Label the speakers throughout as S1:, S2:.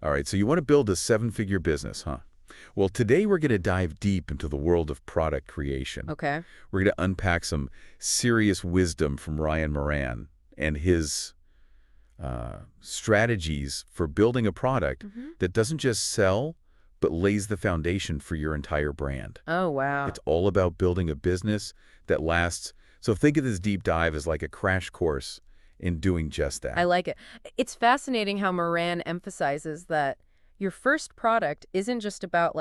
S1: All right, so you want to build a seven-figure business, huh? Well, today we're going to dive deep into the world of product creation.
S2: Okay.
S1: We're going to unpack some serious wisdom from Ryan Moran and his strategies for building a product that doesn't just sell, but lays the foundation for your entire brand.
S2: Oh, wow.
S1: It's all about building a business that lasts. So think of this deep dive as like a crash course in doing just
S2: I
S1: that.
S2: like it. It's fascinating how Moran emphasizes that your first product isn't just about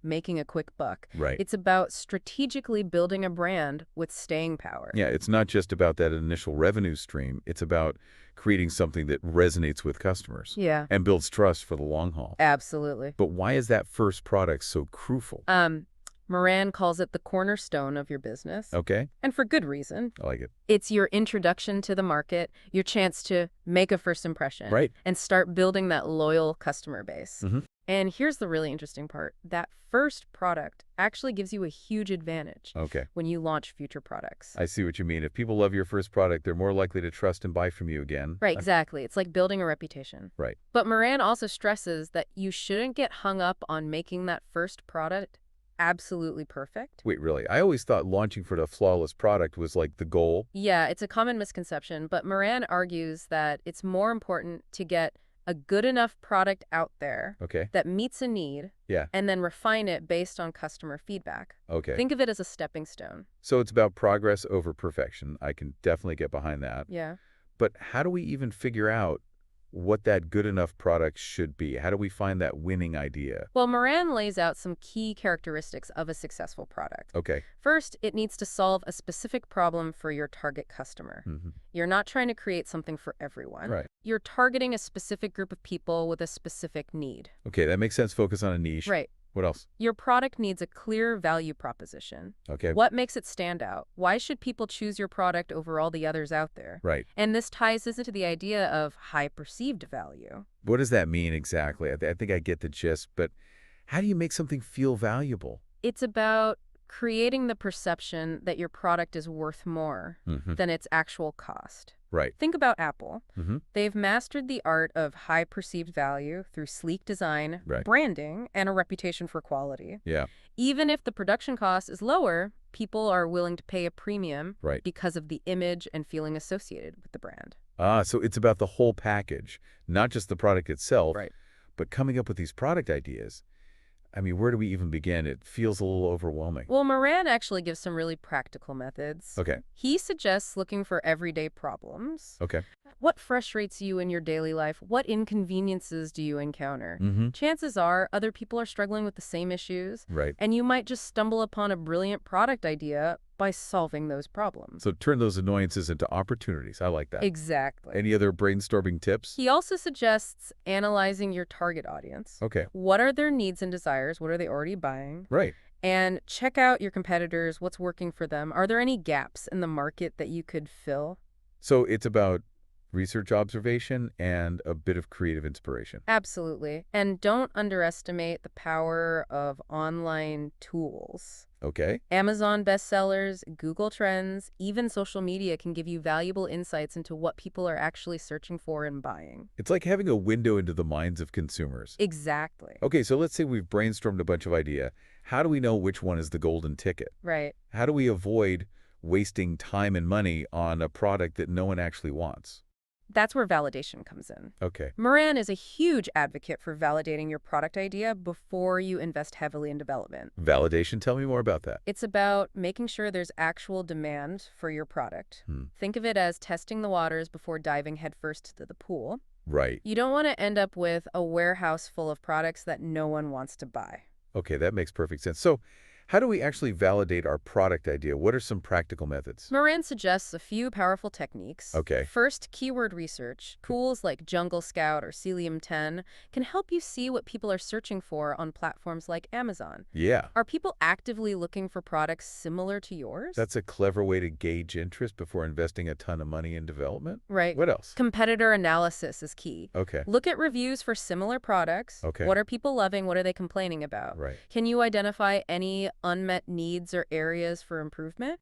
S2: making a quick buck.
S1: Right.
S2: It's about strategically building a brand with staying power.
S1: Yeah, it's not just about that initial revenue stream. It's about creating something that resonates with customers
S2: Yeah,
S1: and builds trust for the long haul.
S2: absolutely.
S1: But why is that first product so crucial?
S2: Moran calls it the cornerstone of your business,
S1: Okay,
S2: and for good reason.
S1: I like it.
S2: It's your introduction to the market, your chance to make a first impression,
S1: Right.
S2: and start building that loyal customer base.
S1: Mm-hmm.
S2: And here's the really interesting part. That first product actually gives you a huge advantage
S1: Okay,
S2: when you launch future products.
S1: I see what you mean. If people love your first product, they're more likely to trust and buy from you again.
S2: Right, exactly. It's like building a reputation.
S1: Right.
S2: But Moran also stresses that you shouldn't get hung up on making that first product absolutely perfect.
S1: Wait, really? I always thought launching for the flawless product was like the goal.
S2: Yeah, it's a common misconception, but Moran argues that it's more important to get a good enough product out there
S1: Okay.
S2: that meets a need
S1: Yeah.
S2: and then refine it based on customer feedback.
S1: Okay.
S2: Think of it as a stepping stone.
S1: So it's about progress over perfection. I can definitely get behind that.
S2: Yeah.
S1: But how do we even figure out what that good enough product should be? How do we find that winning idea?
S2: Well, Moran lays out some key characteristics of a successful product.
S1: Okay.
S2: First, it needs to solve a specific problem for your target customer. You're not trying to create something for everyone.
S1: Right.
S2: You're targeting a specific group of people with a specific need.
S1: Okay, that makes sense. Focus on a niche.
S2: Right.
S1: What else?
S2: Your product needs a clear value proposition.
S1: Okay.
S2: What makes it stand out? Why should people choose your product over all the others out there?
S1: Right.
S2: And this ties into the idea of high perceived value.
S1: What does that mean exactly? I think I get the gist, but how do you make something feel valuable?
S2: It's about creating the perception that your product is worth more than its actual cost.
S1: Right.
S2: Think about Apple.
S1: Mm-hmm.
S2: They've mastered the art of high perceived value through sleek design,
S1: Right.
S2: branding, and a reputation for quality.
S1: Yeah.
S2: Even if the production cost is lower, people are willing to pay a premium
S1: Right.
S2: because of the image and feeling associated with the brand.
S1: So it's about the whole package, not just the product itself,
S2: Right.
S1: but coming up with these product ideas. I mean, where do we even begin? It feels a little overwhelming.
S2: Well, Moran actually gives some really practical methods.
S1: Okay.
S2: He suggests looking for everyday problems.
S1: Okay.
S2: What frustrates you in your daily life? What inconveniences do you encounter?
S1: Mm-hmm.
S2: Chances are other people are struggling with the same issues,
S1: Right.
S2: and you might just stumble upon a brilliant product idea by solving those problems.
S1: So turn those annoyances into opportunities. I like that.
S2: Exactly.
S1: Any other brainstorming tips?
S2: He also suggests analyzing your target audience.
S1: Okay.
S2: What are their needs and desires? What are they already buying?
S1: Right.
S2: And check out your competitors. What's working for them? Are there any gaps in the market that you could fill?
S1: So it's about research observation and a bit of creative inspiration.
S2: Absolutely. And don't underestimate the power of online tools.
S1: Okay.
S2: Amazon bestsellers, Google Trends, even social media can give you valuable insights into what people are actually searching for and buying.
S1: It's like having a window into the minds of consumers.
S2: Exactly.
S1: Okay, so let's say we've brainstormed a bunch of ideas. How do we know which one is the golden ticket?
S2: Right.
S1: How do we avoid wasting time and money on a product that no one actually wants?
S2: That's where validation comes in.
S1: Okay.
S2: Moran is a huge advocate for validating your product idea before you invest heavily in development.
S1: Validation, tell me more about that.
S2: It's about making sure there's actual demand for your product. Think of it as testing the waters before diving headfirst into the pool.
S1: Right.
S2: You don't want to end up with a warehouse full of products that no one wants to buy.
S1: Okay, that makes perfect sense. So how do we actually validate our product idea? What are some practical methods?
S2: Moran suggests a few powerful techniques.
S1: Okay.
S2: First, keyword research. Tools like Jungle Scout or Celium 10 can help you see what people are searching for on platforms like Amazon.
S1: Yeah.
S2: Are people actively looking for products similar to yours?
S1: That's a clever way to gauge interest before investing a ton of money in development.
S2: Right.
S1: What else?
S2: Competitor analysis is key.
S1: Okay.
S2: Look at reviews for similar products.
S1: Okay.
S2: What are people loving? What are they complaining about?
S1: Right.
S2: Can you identify any unmet needs or areas for improvement?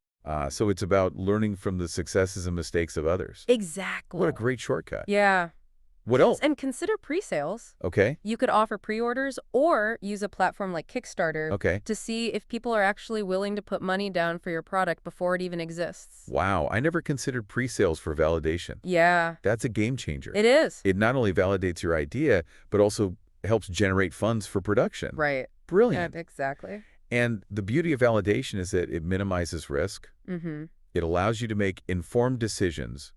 S1: So it's about learning from the successes and mistakes of others.
S2: Exactly.
S1: What a great shortcut.
S2: Yeah.
S1: What else?
S2: And consider pre-sales.
S1: Okay.
S2: You could offer pre-orders or use a platform like Kickstarter
S1: Okay.
S2: to see if people are actually willing to put money down for your product before it even exists.
S1: Wow, I never considered pre-sales for validation.
S2: Yeah,
S1: That's a game changer.
S2: it is.
S1: It not only validates your idea, but also helps generate funds for production.
S2: Right.
S1: Brilliant.
S2: Yeah, exactly.
S1: And the beauty of validation is that it minimizes risk.
S2: Mm-hmm.
S1: It allows you to make informed decisions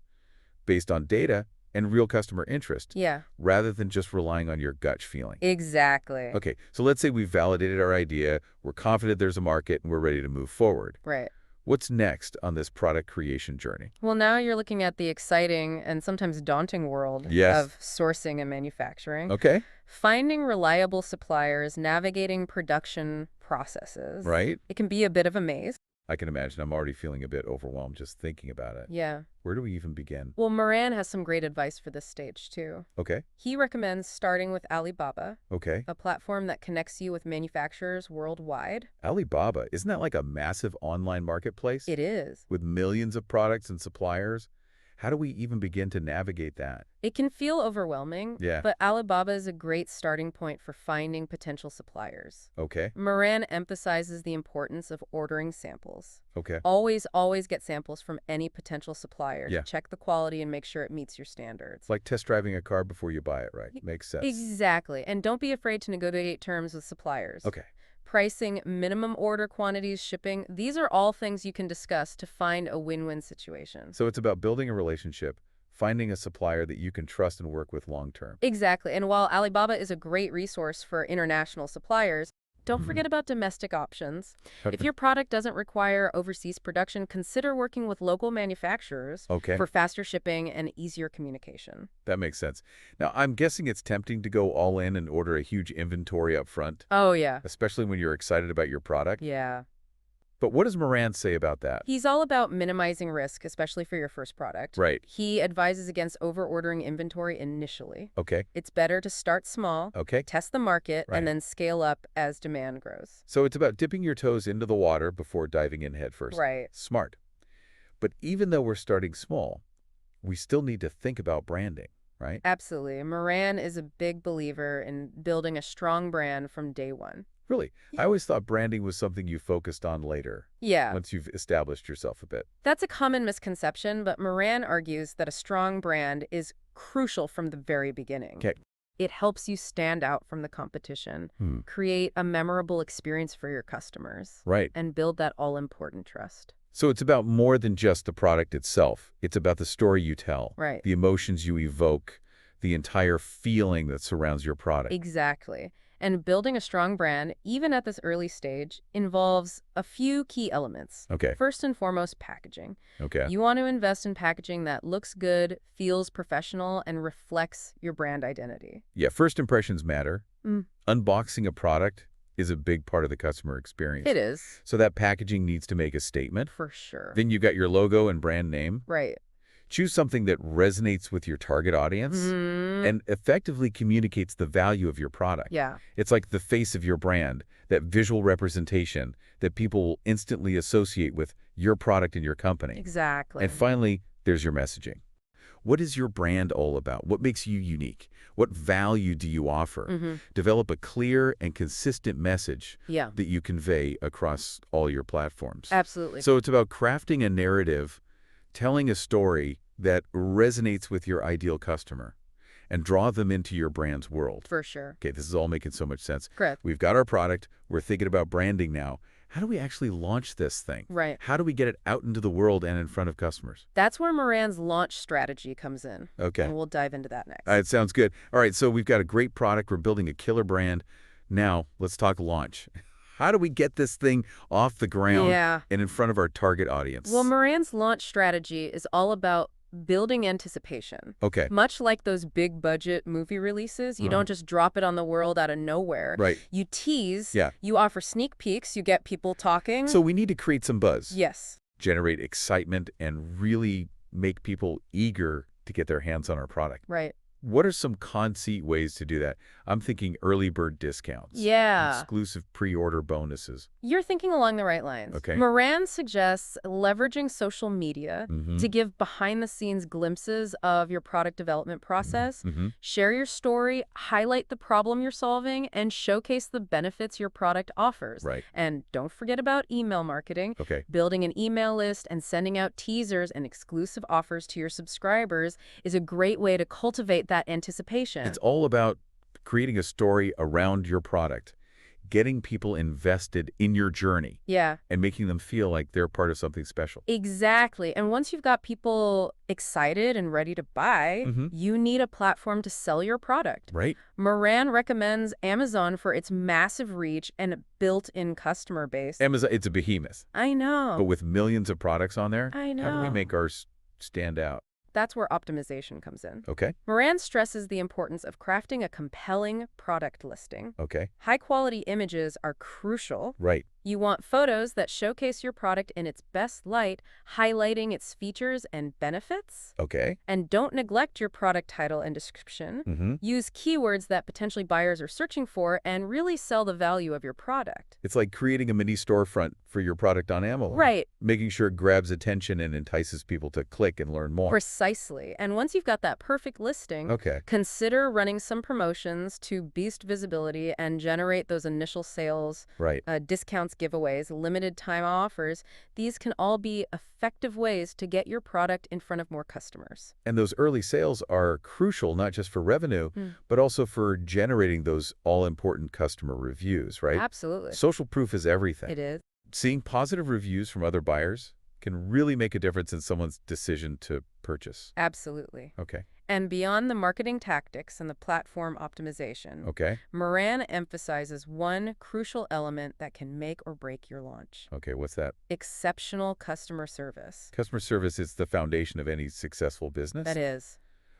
S1: based on data and real customer interest,
S2: Yeah,
S1: rather than just relying on your gut feeling.
S2: exactly.
S1: Okay, so let's say we've validated our idea, we're confident there's a market, and we're ready to move forward.
S2: Right.
S1: What's next on this product creation journey?
S2: Well, now you're looking at the exciting and sometimes daunting world
S1: Yes.
S2: of sourcing and manufacturing.
S1: Okay,
S2: Finding reliable suppliers, navigating production processes.
S1: right?
S2: It can be a bit of a maze.
S1: I can imagine I'm already feeling a bit overwhelmed just thinking about it.
S2: Yeah.
S1: Where do we even begin?
S2: Well, Moran has some great advice for this stage, too.
S1: Okay,
S2: He recommends starting with Alibaba,
S1: okay.
S2: a platform that connects you with manufacturers worldwide.
S1: Alibaba, isn't that like a massive online marketplace?
S2: It is.
S1: With millions of products and suppliers? How do we even begin to navigate that?
S2: It can feel overwhelming,
S1: Yeah.
S2: but Alibaba is a great starting point for finding potential suppliers.
S1: Okay,
S2: Moran emphasizes the importance of ordering samples.
S1: okay.
S2: Always get samples from any potential supplier
S1: Yeah.
S2: to check the quality and make sure it meets your standards.
S1: It's like test driving a car before you buy it, right? Makes sense.
S2: Exactly. And don't be afraid to negotiate terms with suppliers.
S1: Okay,
S2: Pricing, minimum order quantities, shipping, these are all things you can discuss to find a win-win situation.
S1: so it's about building a relationship, finding a supplier that you can trust and work with long term.
S2: Exactly. And while Alibaba is a great resource for international suppliers, don't forget about domestic options. If your product doesn't require overseas production, consider working with local manufacturers
S1: Okay,
S2: for faster shipping and easier communication.
S1: that makes sense. Now, I'm guessing it's tempting to go all in and order a huge inventory up front,
S2: Oh, yeah.
S1: especially when you're excited about your product.
S2: Yeah.
S1: But what does Moran say about that?
S2: He's all about minimizing risk, especially for your first product.
S1: Right.
S2: He advises against over-ordering inventory initially.
S1: Okay,
S2: It's better to start small,
S1: okay.
S2: test the market,
S1: Right.
S2: and then scale up as demand grows.
S1: So it's about dipping your toes into the water before diving in headfirst.
S2: Right.
S1: Smart. But even though we're starting small, we still need to think about branding, right?
S2: Absolutely. Moran is a big believer in building a strong brand from day one.
S1: Really, I always thought branding was something you focused on later,
S2: Yeah,
S1: once you've established yourself a bit.
S2: that's a common misconception, but Moran argues that a strong brand is crucial from the very beginning.
S1: Okay.
S2: It helps you stand out from the competition, create a memorable experience for your customers,
S1: Right.
S2: and build that all-important trust.
S1: So it's about more than just the product itself. It's about the story you tell,
S2: Right.
S1: the emotions you evoke, the entire feeling that surrounds your product.
S2: Exactly. And building a strong brand, even at this early stage, involves a few key elements.
S1: Okay,
S2: First and foremost, packaging.
S1: okay.
S2: You want to invest in packaging that looks good, feels professional, and reflects your brand identity.
S1: Yeah, first impressions matter.
S2: Mm.
S1: Unboxing a product is a big part of the customer experience.
S2: It is,
S1: So that packaging needs to make a statement.
S2: for sure.
S1: Then you got your logo and brand name.
S2: Right.
S1: Choose something that resonates with your target audience and effectively communicates the value of your product.
S2: Yeah,
S1: It's like the face of your brand, that visual representation that people will instantly associate with your product and your company.
S2: exactly.
S1: And finally, there's your messaging. What is your brand all about? What makes you unique? What value do you offer? Develop a clear and consistent message
S2: Yeah,
S1: that you convey across all your platforms.
S2: absolutely.
S1: So it's about crafting a narrative, telling a story that resonates with your ideal customer, and draw them into your brand's world.
S2: For sure.
S1: Okay, this is all making so much sense.
S2: Correct.
S1: We've got our product. We're thinking about branding now. How do we actually launch this thing?
S2: Right.
S1: How do we get it out into the world and in front of customers?
S2: That's where Moran's launch strategy comes in.
S1: Okay.
S2: And we'll dive into that next.
S1: It sounds good. All right, so we've got a great product. We're building a killer brand. Now, let's talk launch. How do we get this thing off the ground
S2: Yeah.
S1: and in front of our target audience?
S2: Well, Moran's launch strategy is all about building anticipation.
S1: Okay,
S2: Much like those big budget movie releases, you don't just drop it on the world out of nowhere.
S1: right.
S2: You tease,
S1: Yeah.
S2: you offer sneak peeks, you get people talking.
S1: So we need to create some buzz,
S2: Yes,
S1: generate excitement, and really make people eager to get their hands on our product.
S2: right.
S1: What are some concrete ways to do that? I'm thinking early bird discounts,
S2: Yeah.
S1: exclusive pre-order bonuses.
S2: You're thinking along the right lines.
S1: Okay.
S2: Moran suggests leveraging social media to give behind-the-scenes glimpses of your product development process. Share your story, highlight the problem you're solving, and showcase the benefits your product offers.
S1: Right.
S2: And don't forget about email marketing.
S1: Okay.
S2: Building an email list and sending out teasers and exclusive offers to your subscribers is a great way to cultivate that anticipation.
S1: It's all about creating a story around your product, getting people invested in your journey,
S2: Yeah.
S1: and making them feel like they're part of something special.
S2: Exactly. And once you've got people excited and ready to buy, you need a platform to sell your product.
S1: Right?
S2: Moran recommends Amazon for its massive reach and built-in customer base.
S1: Amazon, it's a behemoth.
S2: I know.
S1: But with millions of products on there,
S2: I know.
S1: how do we make ours stand out?
S2: That's where optimization comes in.
S1: Okay.
S2: Moran stresses the importance of crafting a compelling product listing.
S1: Okay.
S2: High-quality images are crucial.
S1: Right.
S2: You want photos that showcase your product in its best light, highlighting its features and benefits.
S1: Okay.
S2: And don't neglect your product title and description. Use keywords that potentially buyers are searching for and really sell the value of your product.
S1: It's like creating a mini storefront for your product on Amazon.
S2: Right.
S1: Making sure it grabs attention and entices people to click and learn more.
S2: Precisely. And once you've got that perfect listing,
S1: Okay.
S2: consider running some promotions to boost visibility and generate those initial sales.
S1: Right.
S2: Discounts, giveaways, limited time offers. These can all be effective ways to get your product in front of more customers.
S1: And those early sales are crucial, not just for revenue, but also for generating those all-important customer reviews, right?
S2: Absolutely.
S1: Social proof is everything.
S2: It is.
S1: Seeing positive reviews from other buyers can really make a difference in someone's decision to purchase.
S2: Absolutely.
S1: Okay.
S2: And beyond the marketing tactics and the platform optimization,
S1: Okay.
S2: Moran emphasizes one crucial element that can make or break your launch:
S1: Okay, what's that?
S2: exceptional customer service.
S1: Customer service is the foundation of any successful business.
S2: That is.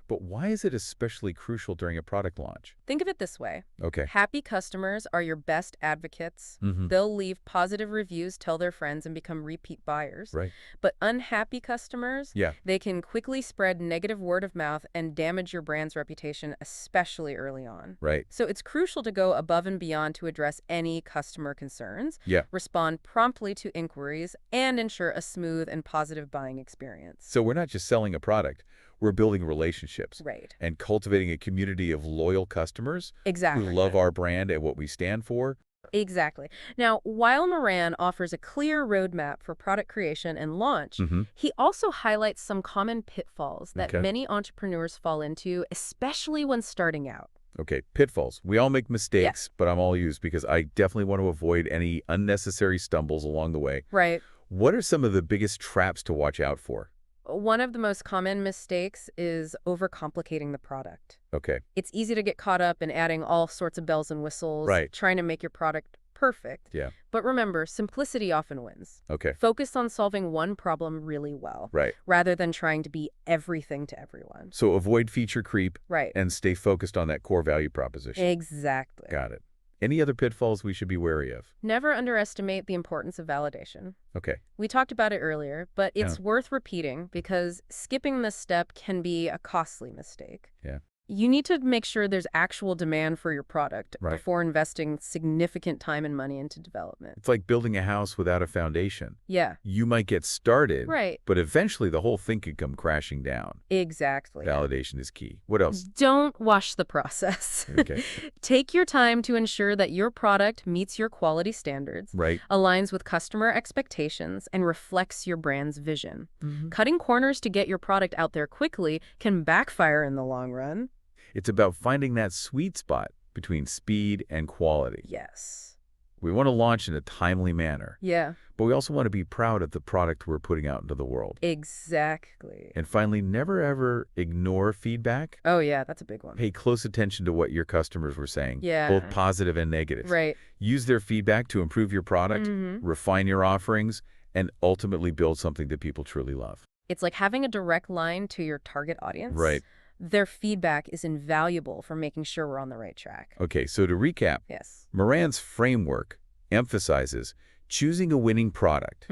S1: But why is it especially crucial during a product launch?
S2: Think of it this way.
S1: Okay.
S2: Happy customers are your best advocates. They'll leave positive reviews, tell their friends, and become repeat buyers.
S1: Right.
S2: But unhappy customers,
S1: Yeah.
S2: they can quickly spread negative word of mouth and damage your brand's reputation, especially early on.
S1: Right.
S2: So it's crucial to go above and beyond to address any customer concerns,
S1: Yeah.
S2: respond promptly to inquiries, and ensure a smooth and positive buying experience.
S1: So we're not just selling a product, we're building relationships.
S2: Right.
S1: And cultivating a community of loyal customers
S2: Exactly.
S1: who love our brand and what we stand for.
S2: Exactly. Now, while Moran offers a clear roadmap for product creation and launch, he also highlights some common pitfalls that many entrepreneurs fall into, especially when starting out.
S1: Okay, pitfalls. We all make mistakes, but I'm all used because I definitely want to avoid any unnecessary stumbles along the way.
S2: Right.
S1: What are some of the biggest traps to watch out for?
S2: One of the most common mistakes is overcomplicating the product.
S1: Okay.
S2: It's easy to get caught up in adding all sorts of bells and whistles, trying to make your product perfect.
S1: Yeah.
S2: But remember, simplicity often wins.
S1: Okay.
S2: Focus on solving one problem really well,
S1: Right.
S2: rather than trying to be everything to everyone.
S1: So avoid feature creep
S2: Right.
S1: and stay focused on that core value proposition.
S2: Exactly.
S1: Got it. Any other pitfalls we should be wary of?
S2: Never underestimate the importance of validation.
S1: Okay.
S2: We talked about it earlier, but it's worth repeating because skipping this step can be a costly mistake.
S1: Yeah.
S2: You need to make sure there's actual demand for your product before investing significant time and money into development.
S1: It's like building a house without a foundation.
S2: Yeah.
S1: You might get started,
S2: Right.
S1: but eventually the whole thing could come crashing down.
S2: Exactly.
S1: Validation is key. What else?
S2: Don't rush the process.
S1: Okay.
S2: Take your time to ensure that your product meets your quality standards,
S1: Right.
S2: aligns with customer expectations, and reflects your brand's vision. Cutting corners to get your product out there quickly can backfire in the long run.
S1: It's about finding that sweet spot between speed and quality.
S2: Yes.
S1: We want to launch in a timely manner,
S2: Yeah.
S1: but we also want to be proud of the product we're putting out into the world.
S2: Exactly.
S1: And finally, never ever ignore feedback.
S2: Oh, yeah, that's a big one.
S1: Pay close attention to what your customers were saying,
S2: Yeah.
S1: both positive and negative.
S2: Right.
S1: Use their feedback to improve your product, refine your offerings, and ultimately build something that people truly love.
S2: It's like having a direct line to your target audience.
S1: Right.
S2: Their feedback is invaluable for making sure we're on the right track.
S1: Okay, so to recap,
S2: Yes.
S1: Moran's framework emphasizes choosing a winning product,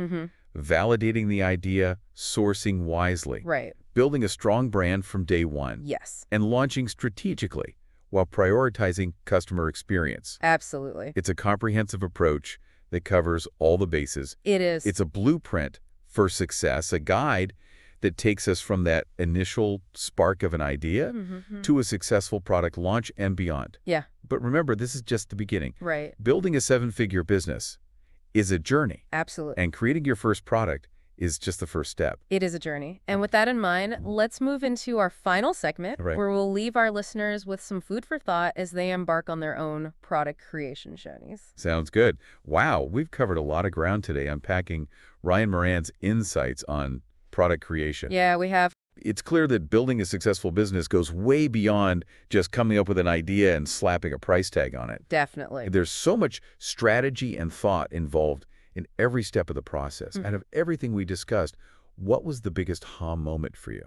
S1: validating the idea, sourcing wisely,
S2: Right.
S1: building a strong brand from day one,
S2: Yes.
S1: and launching strategically while prioritizing customer experience.
S2: Absolutely.
S1: It's a comprehensive approach that covers all the bases.
S2: It is.
S1: It's a blueprint for success, a guide that takes us from that initial spark of an idea to a successful product launch and beyond.
S2: Yeah.
S1: But remember, this is just the beginning.
S2: Right.
S1: Building a seven-figure business is a journey,
S2: Absolutely.
S1: and creating your first product is just the first step.
S2: It is a journey. And with that in mind, let's move into our final segment
S1: Right.
S2: where we'll leave our listeners with some food for thought as they embark on their own product creation journeys.
S1: Sounds good. Wow, we've covered a lot of ground today unpacking Ryan Moran's insights on product creation.
S2: Yeah, we have.
S1: It's clear that building a successful business goes way beyond just coming up with an idea and slapping a price tag on it.
S2: Definitely.
S1: There's so much strategy and thought involved in every step of the process. Out of everything we discussed, what was the biggest aha moment for you?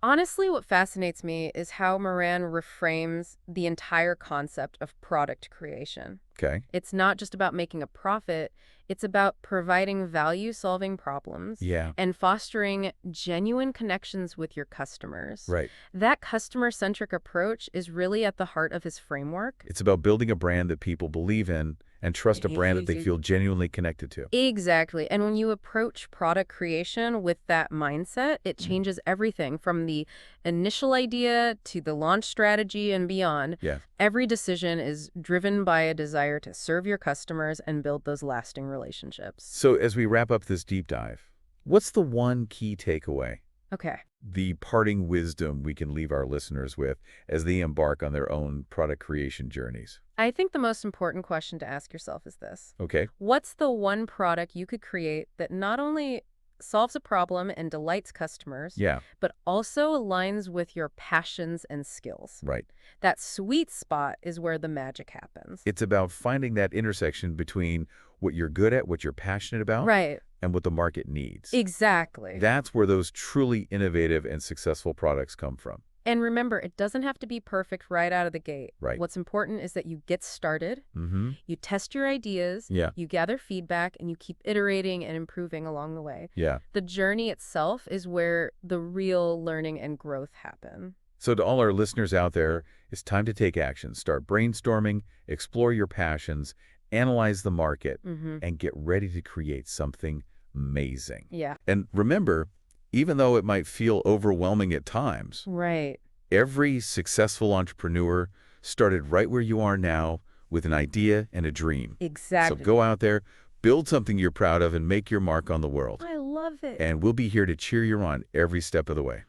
S2: Honestly, what fascinates me is how Moran reframes the entire concept of product creation.
S1: Okay.
S2: It's not just about making a profit, it's about providing value-solving problems
S1: Yeah.
S2: and fostering genuine connections with your customers.
S1: Right.
S2: That customer-centric approach is really at the heart of his framework.
S1: It's about building a brand that people believe in and trust, a brand that they feel genuinely connected to.
S2: Exactly. And when you approach product creation with that mindset, it changes everything from the initial idea to the launch strategy and beyond.
S1: Yeah.
S2: Every decision is driven by a desire to serve your customers and build those lasting relationships.
S1: So as we wrap up this deep dive, what's the one key takeaway?
S2: Okay.
S1: The parting wisdom we can leave our listeners with as they embark on their own product creation journeys?
S2: I think the most important question to ask yourself is this.
S1: Okay.
S2: What's the one product you could create that not only solves a problem and delights customers,
S1: Yeah.
S2: but also aligns with your passions and skills?
S1: Right.
S2: That sweet spot is where the magic happens.
S1: It's about finding that intersection between what you're good at, what you're passionate about,
S2: Right.
S1: and what the market needs.
S2: Exactly.
S1: That's where those truly innovative and successful products come from.
S2: And remember, it doesn't have to be perfect right out of the gate.
S1: Right.
S2: What's important is that you get started, you test your ideas,
S1: Yeah.
S2: you gather feedback, and you keep iterating and improving along the way.
S1: Yeah.
S2: The journey itself is where the real learning and growth happen.
S1: So to all our listeners out there, it's time to take action. Start brainstorming, explore your passions, analyze the market, and get ready to create something amazing.
S2: Yeah.
S1: And remember, even though it might feel overwhelming at times,
S2: Right.
S1: every successful entrepreneur started right where you are now with an idea and a dream.
S2: Exactly.
S1: So go out there, build something you're proud of, and make your mark on the world.
S2: I love it.
S1: And we'll be here to cheer you on every step of the way.